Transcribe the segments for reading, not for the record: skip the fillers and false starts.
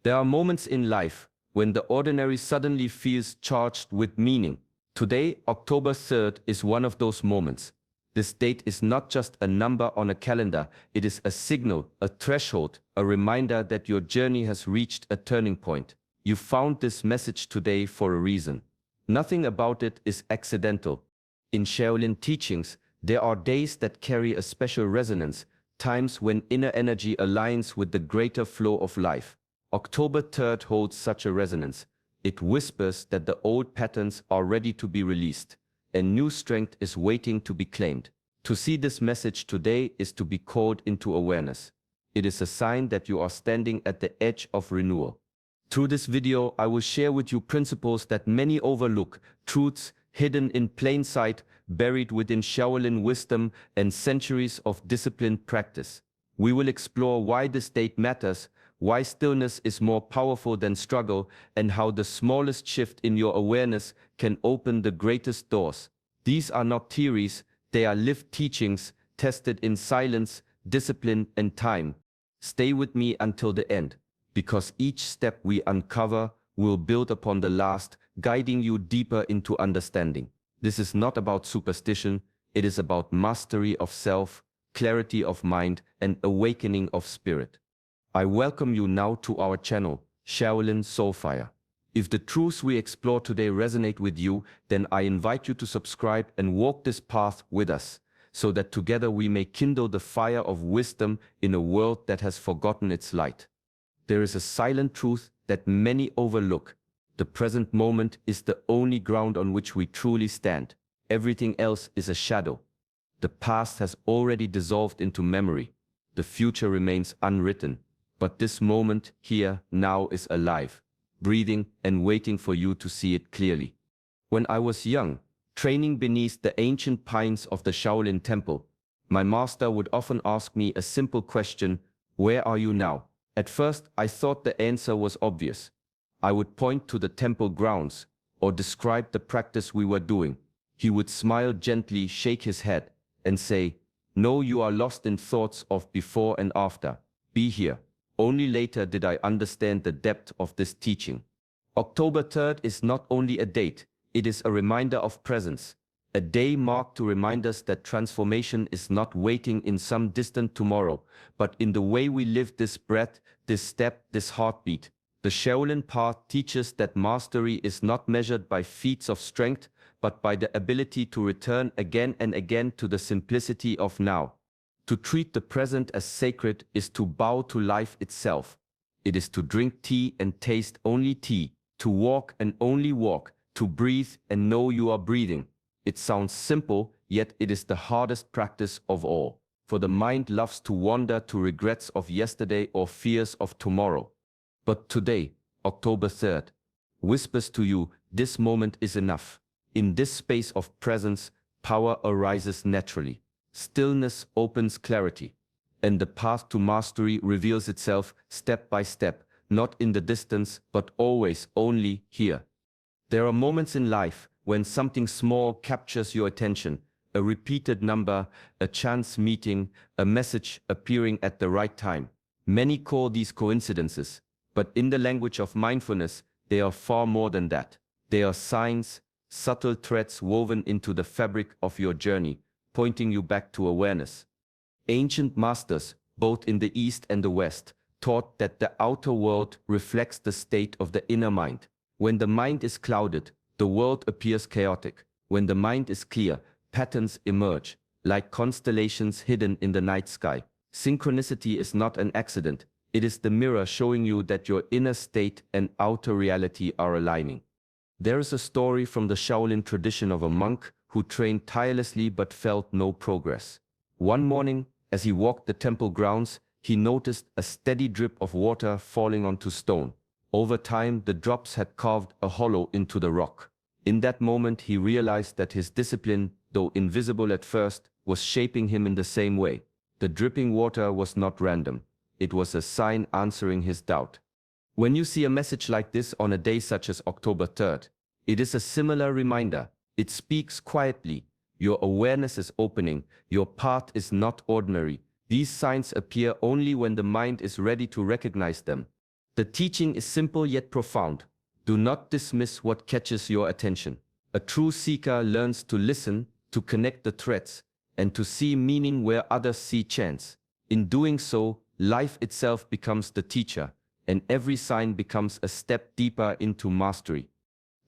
There are moments in life when the ordinary suddenly feels charged with meaning. Today, October 3rd, is one of those moments. This date is not just a number on a calendar, it is a signal, a threshold, a reminder that your journey has reached a turning point. You found this message today for a reason. Nothing about it is accidental. In Shaolin teachings, there are days that carry a special resonance, times when inner energy aligns with the greater flow of life. October 3rd holds such a resonance. It whispers that the old patterns are ready to be released, and new strength is waiting to be claimed. To see this message today is to be called into awareness. It is a sign that you are standing at the edge of renewal. Through this video, I will share with you principles that many overlook, truths hidden in plain sight, buried within Shaolin wisdom and centuries of disciplined practice. We will explore why this date matters, why stillness is more powerful than struggle, and how the smallest shift in your awareness can open the greatest doors. These are not theories, they are lived teachings, tested in silence, discipline, and time. Stay with me until the end, because each step we uncover will build upon the last, guiding you deeper into understanding. This is not about superstition, it is about mastery of self, clarity of mind, and awakening of spirit. I welcome you now to our channel, Shaolin Soulfire. If the truths we explore today resonate with you, then I invite you to subscribe and walk this path with us, so that together we may kindle the fire of wisdom in a world that has forgotten its light. There is a silent truth that many overlook. The present moment is the only ground on which we truly stand. Everything else is a shadow. The past has already dissolved into memory. The future remains unwritten. But this moment, here, now, is alive, breathing and waiting for you to see it clearly. When I was young, training beneath the ancient pines of the Shaolin temple, my master would often ask me a simple question: where are you now? At first, I thought the answer was obvious. I would point to the temple grounds, or describe the practice we were doing. He would smile gently, shake his head, and say, "No, you are lost in thoughts of before and after. Be here." Only later did I understand the depth of this teaching. October 3rd is not only a date, it is a reminder of presence. A day marked to remind us that transformation is not waiting in some distant tomorrow, but in the way we live this breath, this step, this heartbeat. The Shaolin path teaches that mastery is not measured by feats of strength, but by the ability to return again and again to the simplicity of now. To treat the present as sacred is to bow to life itself. It is to drink tea and taste only tea, to walk and only walk, to breathe and know you are breathing. It sounds simple, yet it is the hardest practice of all. For the mind loves to wander to regrets of yesterday or fears of tomorrow. But today, October 3rd, whispers to you, this moment is enough. In this space of presence, power arises naturally. Stillness opens clarity, and the path to mastery reveals itself step by step, not in the distance, but always only here. There are moments in life when something small captures your attention, a repeated number, a chance meeting, a message appearing at the right time. Many call these coincidences, but in the language of mindfulness, they are far more than that. They are signs, subtle threads woven into the fabric of your journey, pointing you back to awareness. Ancient masters, both in the East and the West, taught that the outer world reflects the state of the inner mind. When the mind is clouded, the world appears chaotic. When the mind is clear, patterns emerge, like constellations hidden in the night sky. Synchronicity is not an accident, it is the mirror showing you that your inner state and outer reality are aligning. There is a story from the Shaolin tradition of a monk who trained tirelessly but felt no progress. One morning, as he walked the temple grounds, he noticed a steady drip of water falling onto stone. Over time, the drops had carved a hollow into the rock. In that moment, he realized that his discipline, though invisible at first, was shaping him in the same way. The dripping water was not random. It was a sign answering his doubt. When you see a message like this on a day such as October 3rd, it is a similar reminder. It speaks quietly. Your awareness is opening. Your path is not ordinary. These signs appear only when the mind is ready to recognize them. The teaching is simple yet profound. Do not dismiss what catches your attention. A true seeker learns to listen, to connect the threads, and to see meaning where others see chance. In doing so, life itself becomes the teacher, and every sign becomes a step deeper into mastery.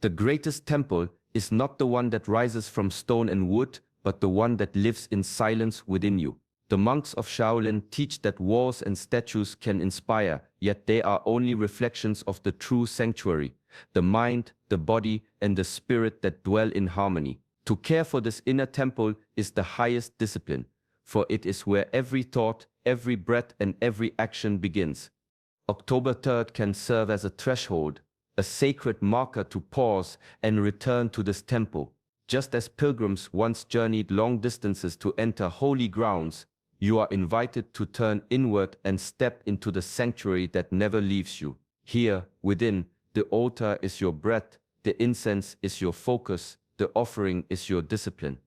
The greatest temple is not the one that rises from stone and wood, but the one that lives in silence within you. The monks of Shaolin teach that walls and statues can inspire, yet they are only reflections of the true sanctuary, the mind, the body, and the spirit that dwell in harmony. To care for this inner temple is the highest discipline, for it is where every thought, every breath, and every action begins. October 3rd can serve as a threshold, a sacred marker to pause and return to this temple. Just as pilgrims once journeyed long distances to enter holy grounds, you are invited to turn inward and step into the sanctuary that never leaves you. Here, within, the altar is your breath, the incense is your focus, the offering is your discipline.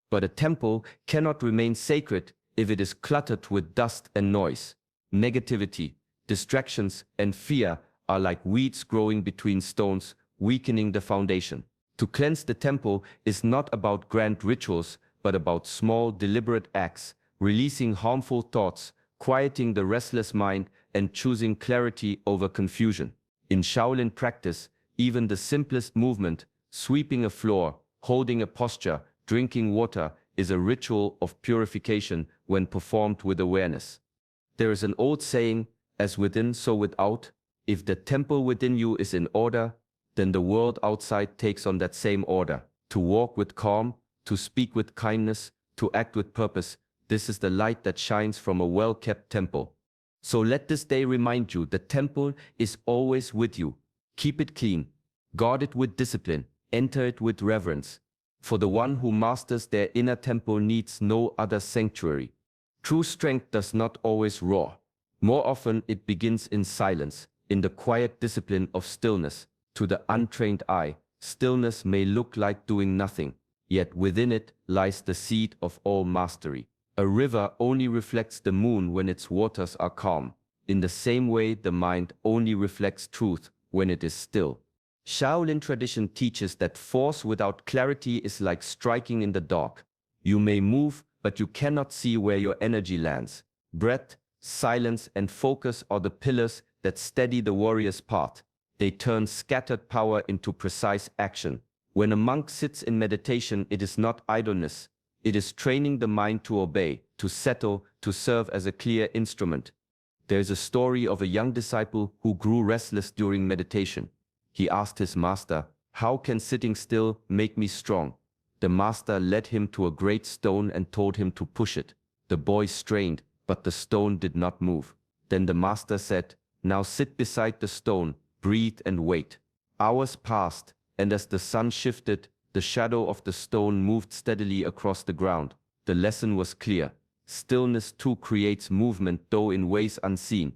But a temple cannot remain sacred if it is cluttered with dust and noise. Negativity, distractions, and fear are like weeds growing between stones, weakening the foundation. To cleanse the temple is not about grand rituals, but about small, deliberate acts, releasing harmful thoughts, quieting the restless mind, and choosing clarity over confusion. In Shaolin practice, even the simplest movement, sweeping a floor, holding a posture, drinking water, is a ritual of purification when performed with awareness. There is an old saying, as within so without. If the temple within you is in order, then the world outside takes on that same order. To walk with calm, to speak with kindness, to act with purpose, this is the light that shines from a well-kept temple. So let this day remind you the temple is always with you. Keep it clean, guard it with discipline, enter it with reverence. For the one who masters their inner temple needs no other sanctuary. True strength does not always roar. More often it begins in silence, in the quiet discipline of stillness. To the untrained eye, stillness may look like doing nothing, yet within it lies the seed of all mastery. A river only reflects the moon when its waters are calm. In the same way, the mind only reflects truth when it is still. Shaolin tradition teaches that force without clarity is like striking in the dark. You may move, but you cannot see where your energy lands. Breath, silence, and focus are the pillars that steady the warrior's path. They turn scattered power into precise action. When a monk sits in meditation, it is not idleness. It is training the mind to obey, to settle, to serve as a clear instrument. There is a story of a young disciple who grew restless during meditation. He asked his master, "How can sitting still make me strong?" The master led him to a great stone and told him to push it. The boy strained, but the stone did not move. Then the master said, "Now sit beside the stone, breathe and wait." Hours passed, and as the sun shifted, the shadow of the stone moved steadily across the ground. The lesson was clear. Stillness too creates movement, though in ways unseen.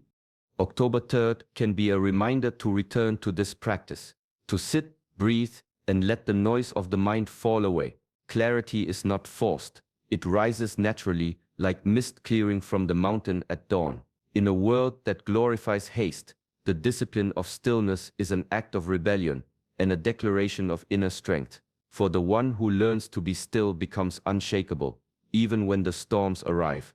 October 3rd can be a reminder to return to this practice. To sit, breathe, and let the noise of the mind fall away. Clarity is not forced. It rises naturally, like mist clearing from the mountain at dawn. In a world that glorifies haste, the discipline of stillness is an act of rebellion and a declaration of inner strength. For the one who learns to be still becomes unshakable, even when the storms arrive.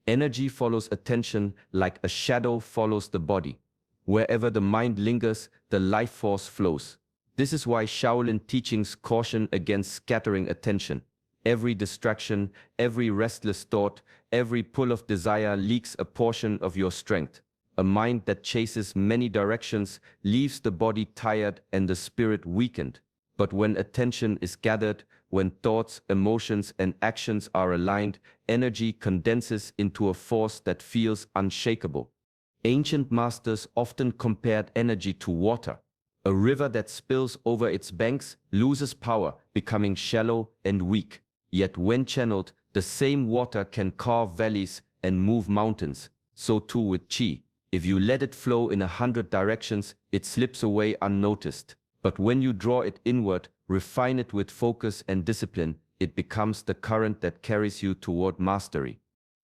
Energy follows attention like a shadow follows the body. Wherever the mind lingers, the life force flows. This is why Shaolin teachings caution against scattering attention. Every distraction, every restless thought, every pull of desire leaks a portion of your strength. A mind that chases many directions leaves the body tired and the spirit weakened. But when attention is gathered, when thoughts, emotions, and actions are aligned, energy condenses into a force that feels unshakable. Ancient masters often compared energy to water. A river that spills over its banks loses power, becoming shallow and weak. Yet when channeled, the same water can carve valleys and move mountains. So too with qi. If you let it flow in 100 directions, it slips away unnoticed. But when you draw it inward, refine it with focus and discipline, it becomes the current that carries you toward mastery.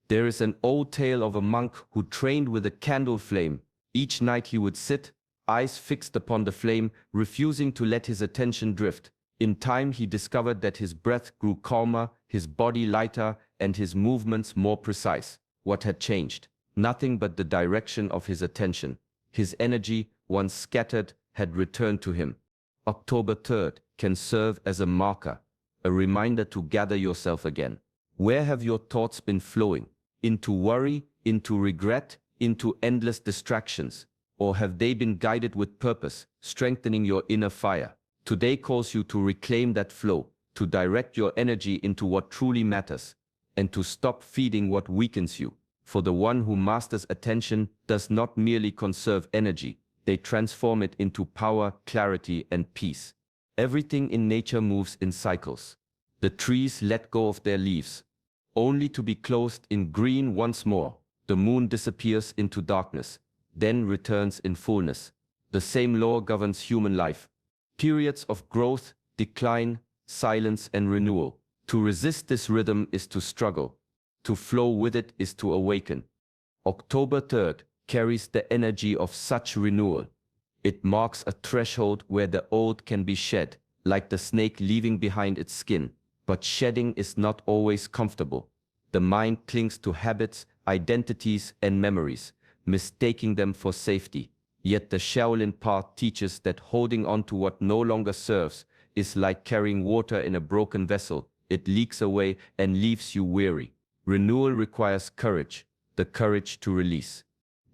There is an old tale of a monk who trained with a candle flame. Each night he would sit, eyes fixed upon the flame, refusing to let his attention drift. In time, he discovered that his breath grew calmer, his body lighter, and his movements more precise. What had changed? Nothing but the direction of his attention. His energy, once scattered, had returned to him. October 3rd can serve as a marker, a reminder to gather yourself again. Where have your thoughts been flowing? Into worry, into regret, into endless distractions? Or have they been guided with purpose, strengthening your inner fire? Today calls you to reclaim that flow, to direct your energy into what truly matters, and to stop feeding what weakens you. For the one who masters attention does not merely conserve energy, they transform it into power, clarity, and peace. Everything in nature moves in cycles. The trees let go of their leaves, only to be clothed in green once more. The moon disappears into darkness, then returns in fullness. The same law governs human life. Periods of growth, decline, silence, and renewal. To resist this rhythm is to struggle. To flow with it is to awaken. October 3rd carries the energy of such renewal. It marks a threshold where the old can be shed, like the snake leaving behind its skin. But shedding is not always comfortable. The mind clings to habits, identities, and memories, mistaking them for safety. Yet the Shaolin path teaches that holding on to what no longer serves is like carrying water in a broken vessel. It leaks away and leaves you weary. Renewal requires courage, the courage to release.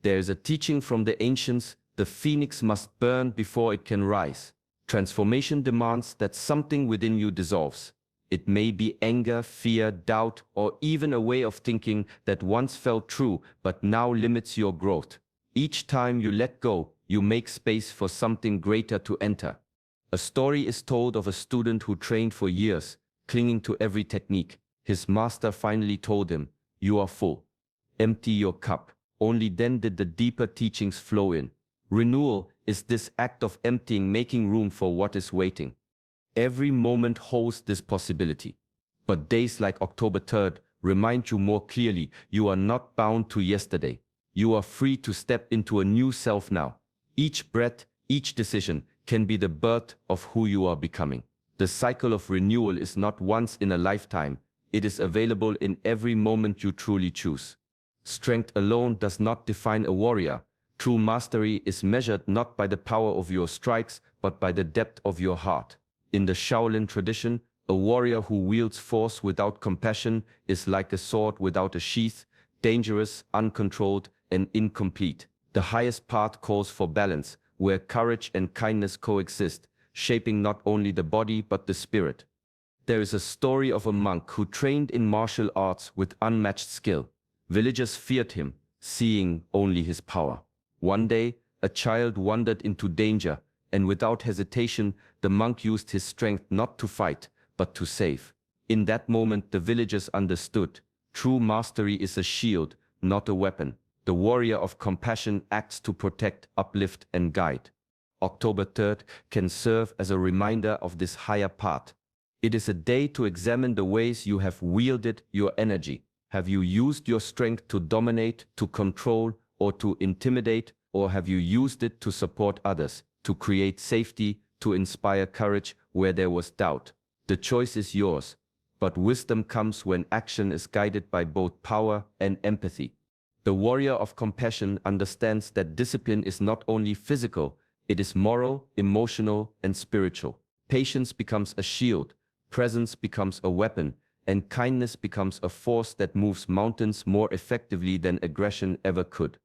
There is a teaching from the ancients: the phoenix must burn before it can rise. Transformation demands that something within you dissolves. It may be anger, fear, doubt, or even a way of thinking that once felt true but now limits your growth. Each time you let go, you make space for something greater to enter. A story is told of a student who trained for years, clinging to every technique. His master finally told him, "You are full. Empty your cup." Only then did the deeper teachings flow in. Renewal is this act of emptying, making room for what is waiting. Every moment holds this possibility. But days like October 3rd remind you more clearly you are not bound to yesterday. You are free to step into a new self now. Each breath, each decision can be the birth of who you are becoming. The cycle of renewal is not once in a lifetime. It is available in every moment you truly choose. Strength alone does not define a warrior. True mastery is measured not by the power of your strikes, but by the depth of your heart. In the Shaolin tradition, a warrior who wields force without compassion is like a sword without a sheath, dangerous, uncontrolled, and incomplete. The highest path calls for balance, where courage and kindness coexist, shaping not only the body but the spirit. There is a story of a monk who trained in martial arts with unmatched skill. Villagers feared him, seeing only his power. One day, a child wandered into danger, and without hesitation, the monk used his strength not to fight, but to save. In that moment, the villagers understood. True mastery is a shield, not a weapon. The warrior of compassion acts to protect, uplift, and guide. October 3rd can serve as a reminder of this higher path. It is a day to examine the ways you have wielded your energy. Have you used your strength to dominate, to control, or to intimidate, or have you used it to support others, to create safety, to inspire courage where there was doubt? The choice is yours, but wisdom comes when action is guided by both power and empathy. The warrior of compassion understands that discipline is not only physical, it is moral, emotional, and spiritual. Patience becomes a shield, presence becomes a weapon, and kindness becomes a force that moves mountains more effectively than aggression ever could.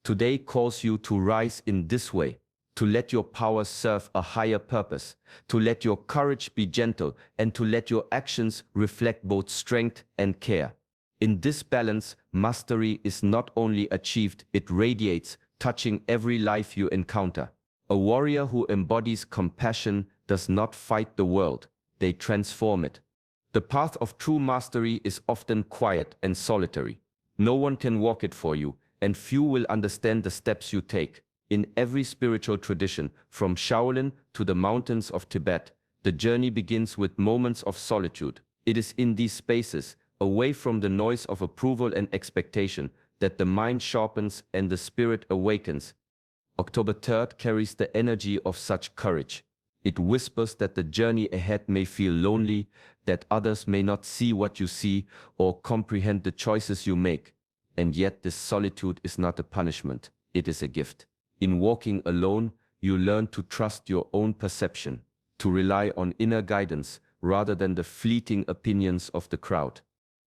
Today calls you to rise in this way, to let your power serve a higher purpose, to let your courage be gentle, and to let your actions reflect both strength and care. In this balance, mastery is not only achieved, it radiates, touching every life you encounter. A warrior who embodies compassion does not fight the world, they transform it. The path of true mastery is often quiet and solitary. No one can walk it for you, and few will understand the steps you take. In every spiritual tradition, from Shaolin to the mountains of Tibet, the journey begins with moments of solitude. It is in these spaces, away from the noise of approval and expectation, that the mind sharpens and the spirit awakens. October 3rd carries the energy of such courage. It whispers that the journey ahead may feel lonely, that others may not see what you see or comprehend the choices you make. And yet this solitude is not a punishment, it is a gift. In walking alone, you learn to trust your own perception, to rely on inner guidance rather than the fleeting opinions of the crowd.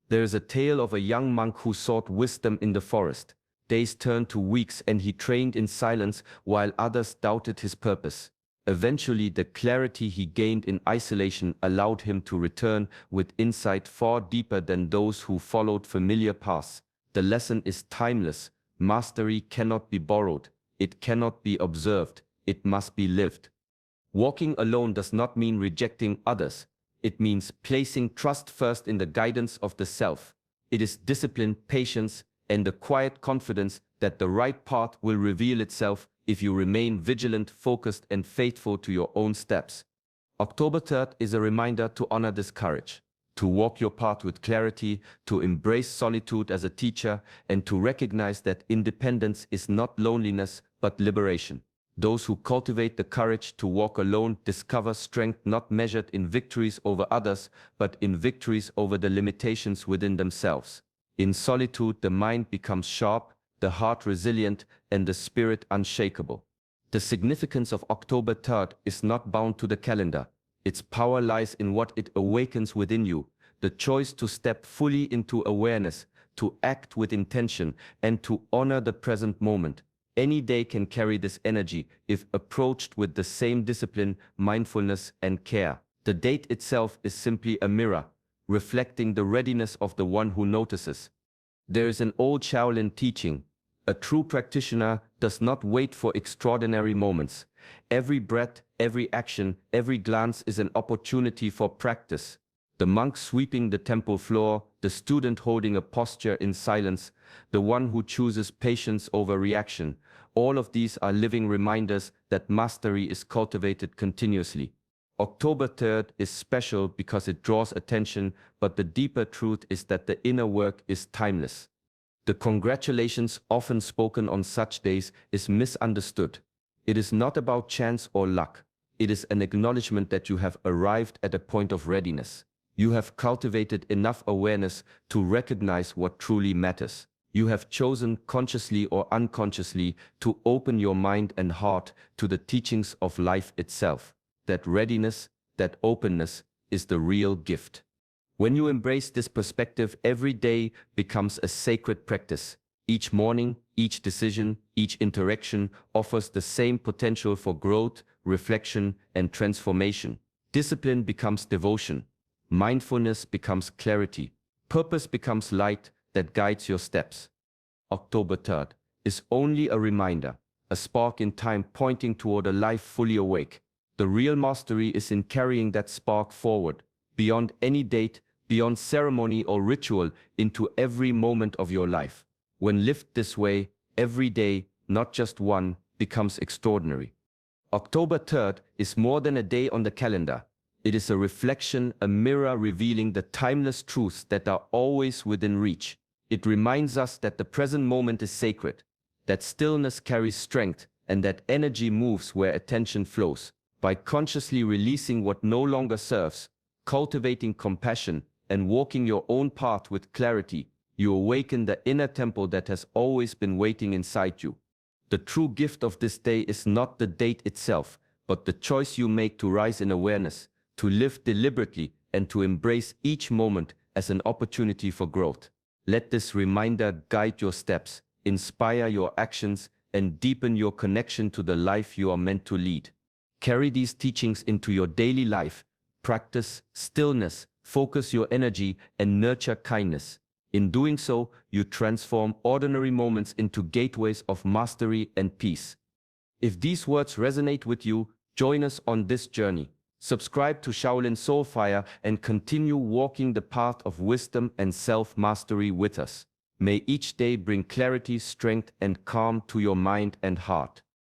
There is a tale of a young monk who sought wisdom in the forest. Days turned to weeks and he trained in silence while others doubted his purpose. Eventually, the clarity he gained in isolation allowed him to return with insight far deeper than those who followed familiar paths. The lesson is timeless. Mastery cannot be borrowed. It cannot be observed. It must be lived. Walking alone does not mean rejecting others. It means placing trust first in the guidance of the self. It is discipline, patience, and the quiet confidence that the right path will reveal itself if you remain vigilant, focused, and faithful to your own steps. October 3rd is a reminder to honor this courage, to walk your path with clarity, to embrace solitude as a teacher, and to recognize that independence is not loneliness but liberation. Those who cultivate the courage to walk alone discover strength not measured in victories over others, but in victories over the limitations within themselves. In solitude, the mind becomes sharp, the heart resilient, and the spirit unshakable. The significance of October 3rd is not bound to the calendar. Its power lies in what it awakens within you, the choice to step fully into awareness, to act with intention, and to honor the present moment. Any day can carry this energy if approached with the same discipline, mindfulness, and care. The date itself is simply a mirror, reflecting the readiness of the one who notices. There is an old Shaolin teaching: a true practitioner does not wait for extraordinary moments. Every breath, every action, every glance is an opportunity for practice. The monk sweeping the temple floor, the student holding a posture in silence, the one who chooses patience over reaction, all of these are living reminders that mastery is cultivated continuously. October 3rd is special because it draws attention, but the deeper truth is that the inner work is timeless. The congratulations often spoken on such days is misunderstood. It is not about chance or luck. It is an acknowledgement that you have arrived at a point of readiness. You have cultivated enough awareness to recognize what truly matters. You have chosen, consciously or unconsciously, to open your mind and heart to the teachings of life itself. That readiness, that openness, is the real gift. When you embrace this perspective, every day becomes a sacred practice. Each morning, each decision, each interaction offers the same potential for growth, reflection, and transformation. Discipline becomes devotion. Mindfulness becomes clarity. Purpose becomes light that guides your steps. October 3rd is only a reminder, a spark in time pointing toward a life fully awake. The real mastery is in carrying that spark forward, beyond any date, beyond ceremony or ritual, into every moment of your life. When lived this way, every day, not just one, becomes extraordinary. October 3rd is more than a day on the calendar. It is a reflection, a mirror revealing the timeless truths that are always within reach. It reminds us that the present moment is sacred, that stillness carries strength, and that energy moves where attention flows. By consciously releasing what no longer serves, cultivating compassion, and walking your own path with clarity, you awaken the inner temple that has always been waiting inside you. The true gift of this day is not the date itself, but the choice you make to rise in awareness, to live deliberately, and to embrace each moment as an opportunity for growth. Let this reminder guide your steps, inspire your actions, and deepen your connection to the life you are meant to lead. Carry these teachings into your daily life. Practice stillness, focus your energy, and nurture kindness. In doing so, you transform ordinary moments into gateways of mastery and peace. If these words resonate with you, join us on this journey. Subscribe to Shaolin Soulfire and continue walking the path of wisdom and self-mastery with us. May each day bring clarity, strength, and calm to your mind and heart.